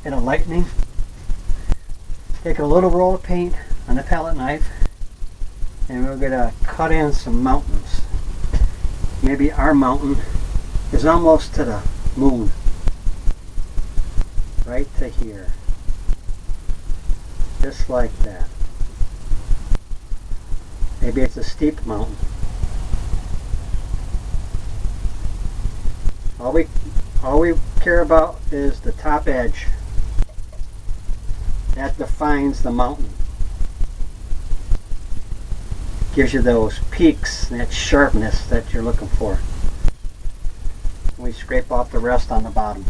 bit of lightning. Take a little roll of paint on the palette knife, and we're going to cut in some mountains. Maybe our mountain is almost to the moon. Right to here. Just like that. Maybe it's a steep mountain. All we care about is the top edge. That defines the mountain. Gives you those peaks and that sharpness that you're looking for. We scrape off the rest on the bottom.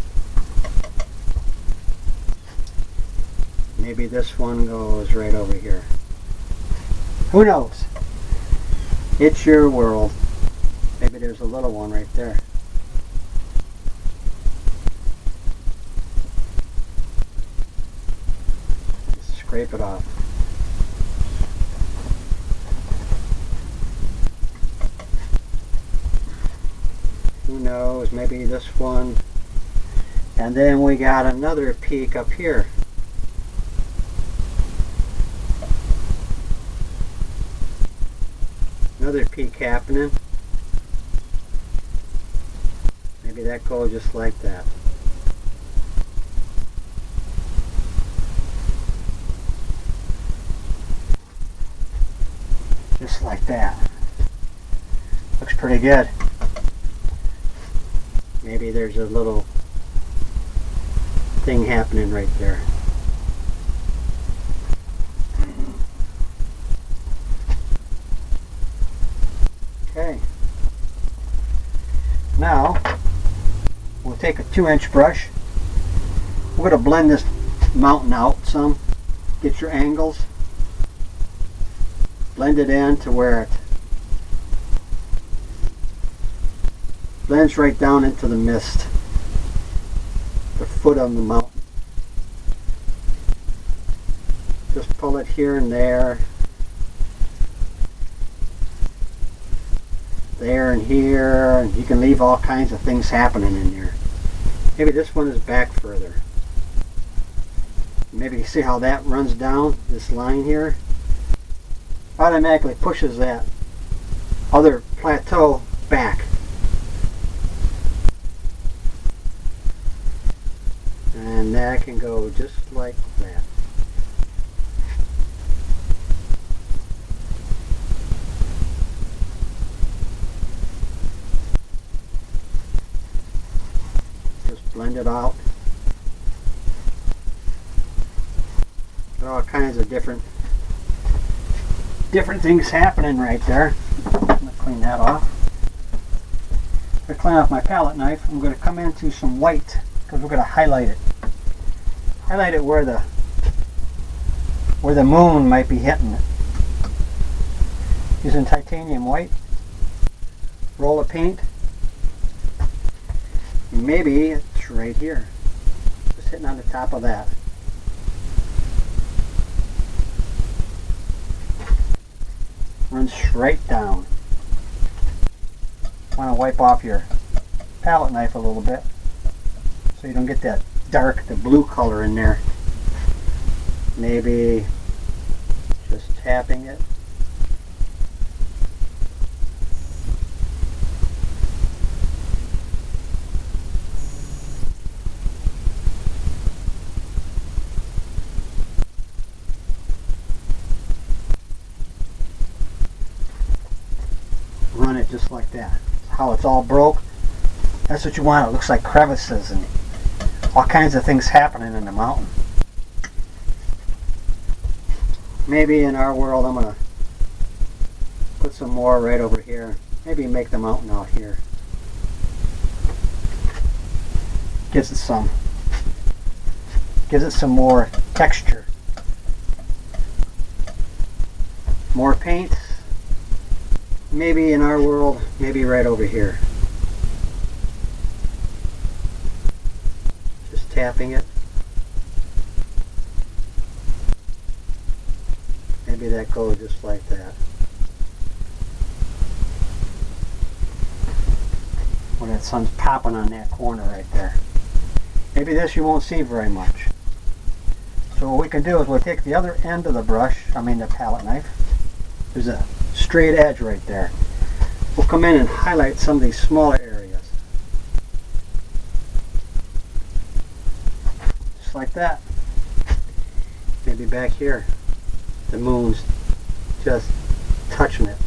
Maybe this one goes right over here. Who knows? It's your world. Maybe there's a little one right there. Just scrape it off. Who knows? Maybe this one. And then we got another peak up here. Another peak happening. Maybe that goes just like that. Just like that. Looks pretty good. Maybe there's a little thing happening right there. Okay. Now we'll take a 2-inch brush. We're going to blend this mountain out some. Get your angles. Blend it in to where it blends right down into the mist. The foot of the mountain. Just pull it here and there. There and here, and you can leave all kinds of things happening in there. Maybe this one is back further. Maybe you see how that runs down this line here. Automatically pushes that other plateau back. And that can go just like that. Blend it out. Got all kinds of different things happening right there. I'm going to clean that off. I'm going to clean off my palette knife. I'm going to come into some white because we're going to highlight it. Highlight it where the moon might be hitting it. Using titanium white. Roll of paint. Maybe it's right here. Just hitting on the top of that. Runs straight down. Want to wipe off your palette knife a little bit so you don't get that dark, the blue color in there. Maybe just tapping it. Run it just like that. How it's all broke. That's what you want. It looks like crevices and all kinds of things happening in the mountain. Maybe in our world I'm going to put some more right over here. Maybe make the mountain out here. Gives it some more texture. More paint. Maybe in our world, maybe right over here. Just tapping it. Maybe that goes just like that. When that sun's popping on that corner right there. Maybe this you won't see very much. So what we can do is we'll take the other end of the brush, the palette knife. There's a straight edge right there. We'll come in and highlight some of these smaller areas. Just like that. Maybe back here, the moon's just touching it.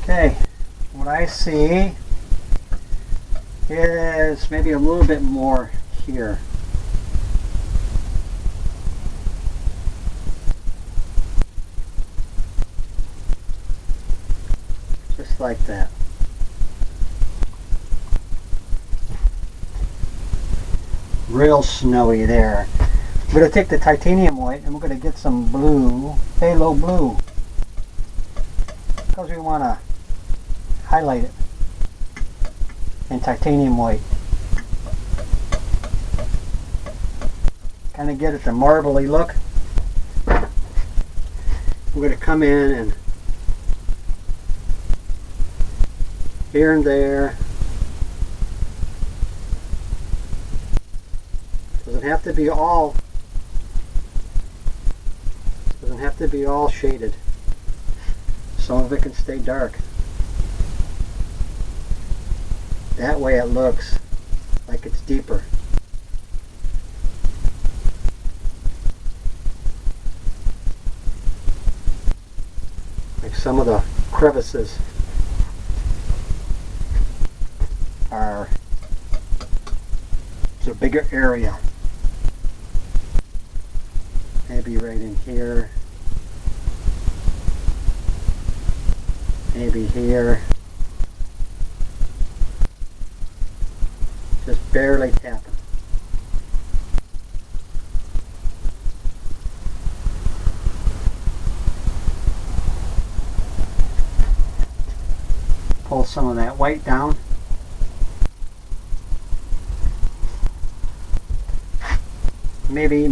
Okay, what I see is maybe a little bit more here. Just like that. Real snowy there. We're going to take the titanium white and we're going to get some blue, phthalo blue, because we want to highlight it in titanium white. Kind of get it the marbly look. We're going to come in and here and there. Doesn't have to be all shaded. Some of it can stay dark. That way it looks like it's deeper. Like some of the crevices are, it's a bigger area. Maybe right in here. Maybe here. Just barely tapping. Pull some of that white down. Maybe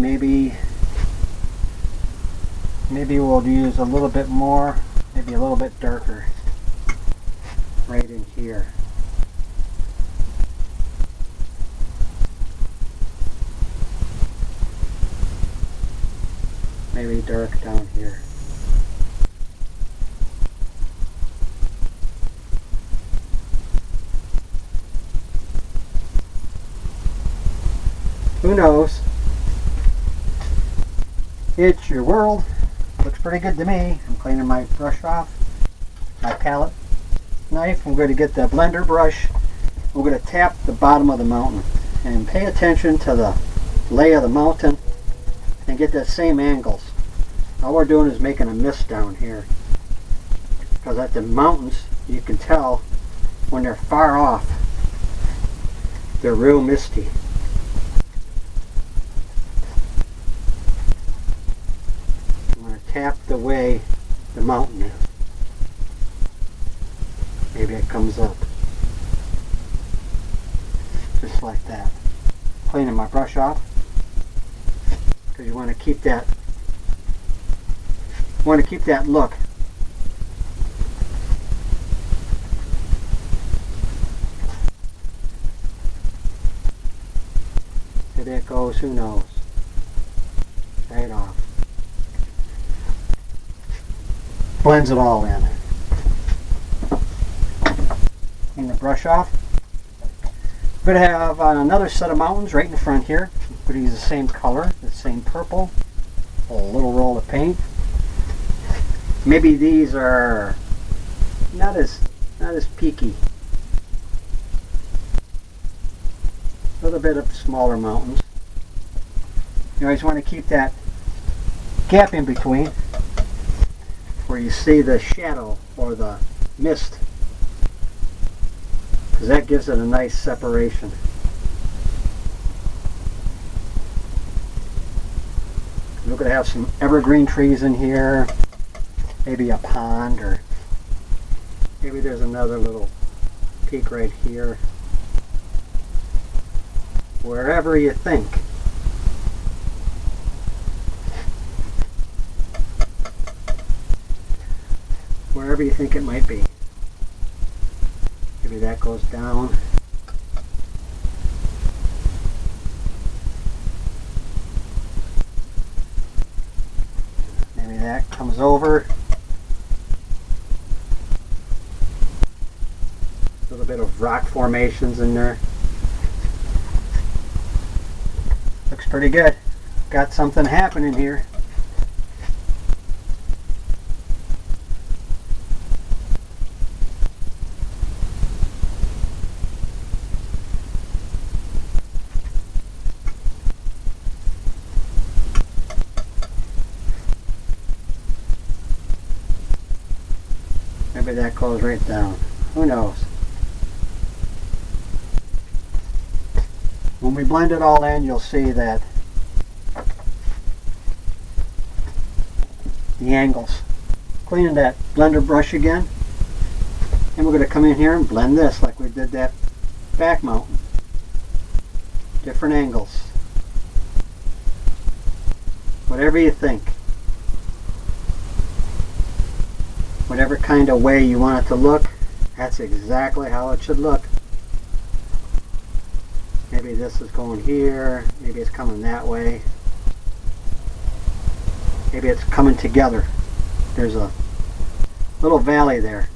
we'll use a little bit more, maybe a little bit darker right in here. Maybe dark down here. Who knows? It's your world. Looks pretty good to me. I'm cleaning my brush off, my palette knife. I'm going to get the blender brush. We're going to tap the bottom of the mountain and pay attention to the lay of the mountain and get that same angles. All we're doing is making a mist down here, because at the mountains you can tell when they're far off, they're real misty. Tap the way the mountain is. Maybe it comes up. Just like that. Cleaning my brush off, because you want to keep that look. Maybe it goes, who knows? Right off. Blends it all in. Clean the brush off. We're going to have another set of mountains right in the front here. We're going to use the same color, the same purple. A little roll of paint. Maybe these are not as peaky. A little bit of smaller mountains. You always want to keep that gap in between, where you see the shadow or the mist, because that gives it a nice separation. We're going to have some evergreen trees in here, maybe a pond, or maybe there's another little peak right here. Wherever you think. Wherever you think it might be. Maybe that goes down. That comes over. A little bit of rock formations in there. Looks pretty good. Got something happening here. Maybe that goes right down. Who knows? When we blend it all in, you'll see that the angles. Cleaning that blender brush again. And we're going to come in here and blend this like we did that back mountain. Different angles. Whatever you think. Whatever kind of way you want it to look, that's exactly how it should look. Maybe this is going here, maybe it's coming that way. Maybe it's coming together. There's a little valley there.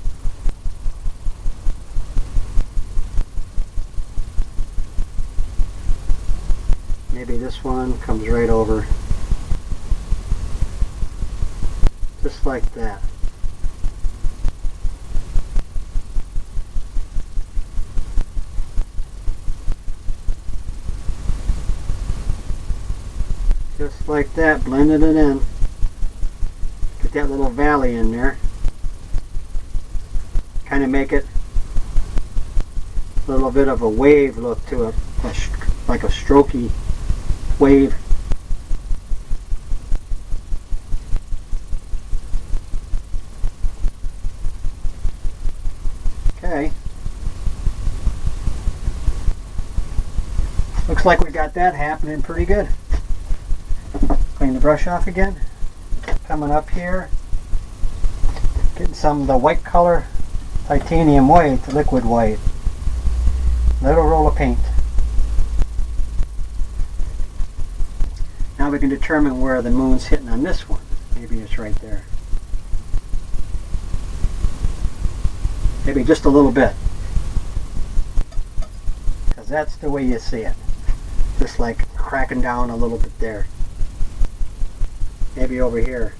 Maybe this one comes right over. Just like that. Just like that, blended it in. Get that little valley in there. Kind of make it a little bit of a wave look to it, like a strokey wave. Okay. Looks like we got that happening pretty good. Clean the brush off again. Coming up here, getting some of the white color, titanium white, liquid white. Little roll of paint. Now we can determine where the moon's hitting on this one. Maybe it's right there. Maybe just a little bit. Because that's the way you see it. Just like cracking down a little bit there. Maybe over here.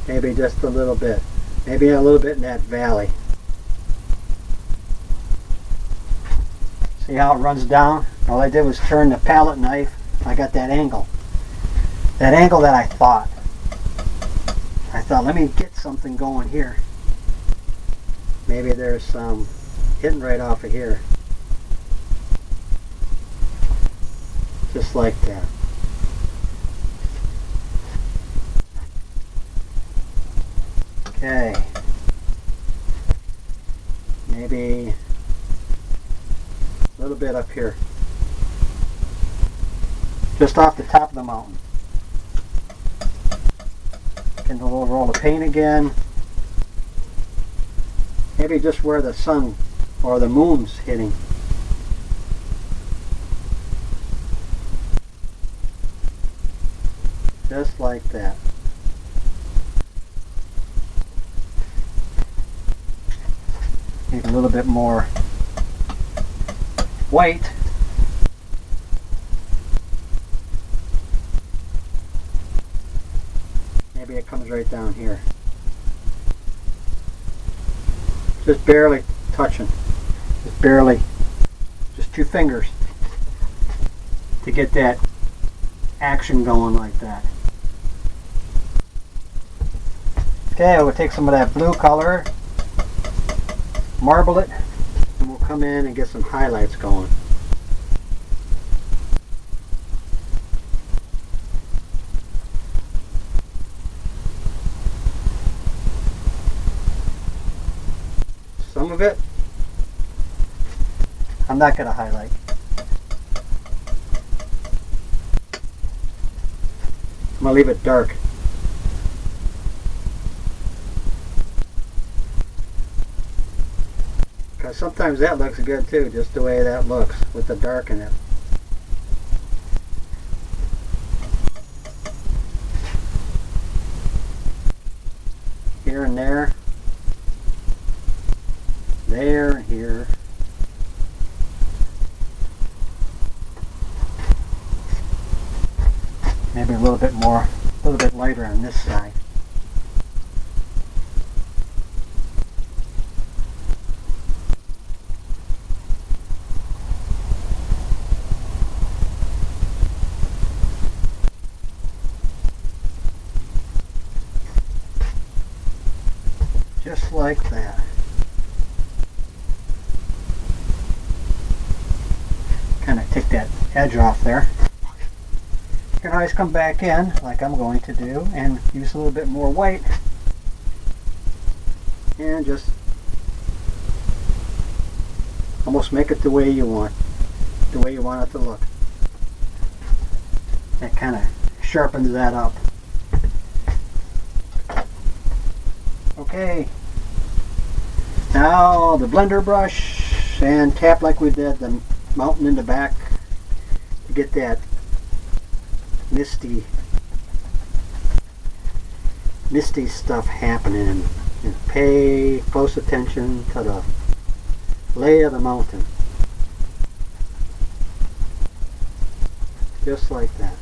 Maybe just a little bit. Maybe a little bit in that valley. See how it runs down? All I did was turn the palette knife. I got that angle. That angle that I thought. Let me get something going here. Maybe there's some hitting right off of here. Just like that. Okay. Maybe a little bit up here. Just off the top of the mountain. Getting a little roll of paint again. Maybe just where the sun or the moon's hitting. Just like that. Need a little bit more white. Maybe it comes right down here. Just barely touching. Just barely. Just 2 fingers to get that action going like that. Okay, we'll take some of that blue color, marble it, and we'll come in and get some highlights going. Some of it I'm not going to highlight. I'm going to leave it dark. Because sometimes that looks good too, just the way that looks with the dark in it. here and there. There and here. Maybe a little bit more, a little bit lighter on this side. Just like that. Kind of take that edge off there. You can always come back in, like I'm going to do, and use a little bit more white. And just almost make it the way you want. The way you want it to look. That kind of sharpens that up. Okay, now the blender brush, and tap like we did the mountain in the back to get that misty stuff happening, and pay close attention to the lay of the mountain. Just like that.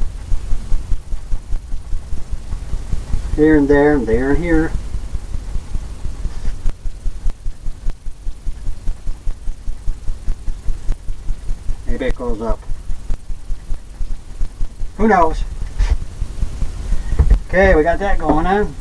Here and there and there and here. Maybe it goes up. Who knows? Okay, we got that going on.